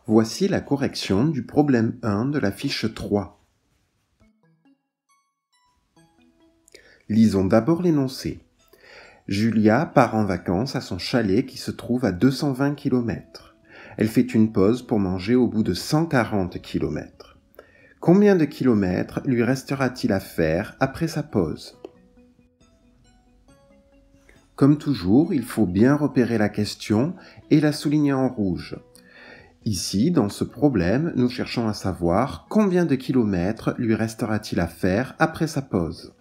Voici la correction du problème 1 de la fiche 3. Lisons d'abord l'énoncé. Julia part en vacances à son chalet qui se trouve à 220 km. Elle fait une pause pour manger au bout de 140 km. Combien de kilomètres lui restera-t-il à faire après sa pause ? Comme toujours, il faut bien repérer la question et la souligner en rouge. Ici, dans ce problème, nous cherchons à savoir combien de kilomètres lui restera-t-il à faire après sa pause.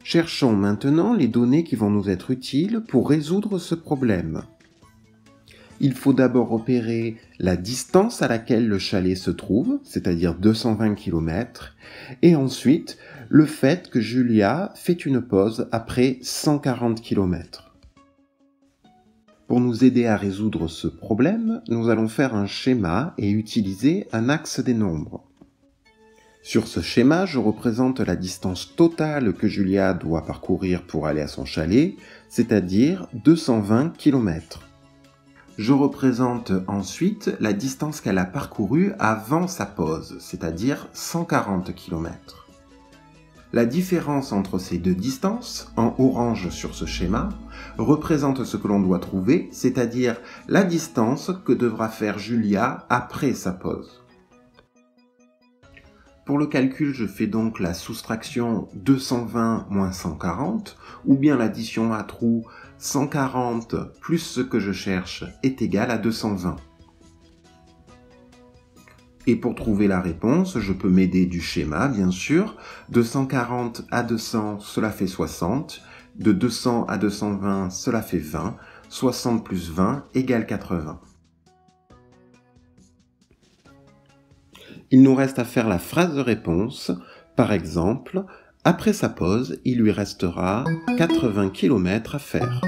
Cherchons maintenant les données qui vont nous être utiles pour résoudre ce problème. Il faut d'abord repérer la distance à laquelle le chalet se trouve, c'est-à-dire 220 km, et ensuite le fait que Julia fait une pause après 140 km. Pour nous aider à résoudre ce problème, nous allons faire un schéma et utiliser un axe des nombres. Sur ce schéma, je représente la distance totale que Julia doit parcourir pour aller à son chalet, c'est-à-dire 220 km. Je représente ensuite la distance qu'elle a parcourue avant sa pause, c'est-à-dire 140 km. La différence entre ces deux distances, en orange sur ce schéma, représente ce que l'on doit trouver, c'est-à-dire la distance que devra faire Julia après sa pause. Pour le calcul, je fais donc la soustraction 220 moins 140, ou bien l'addition à trous 140 plus ce que je cherche est égal à 220. Et pour trouver la réponse, je peux m'aider du schéma, bien sûr. De 140 à 200, cela fait 60. De 200 à 220, cela fait 20. 60 plus 20 égale 80. Il nous reste à faire la phrase de réponse. Par exemple, après sa pause, il lui restera 80 km à faire.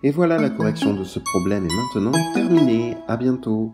Et voilà, la correction de ce problème est maintenant terminée. À bientôt.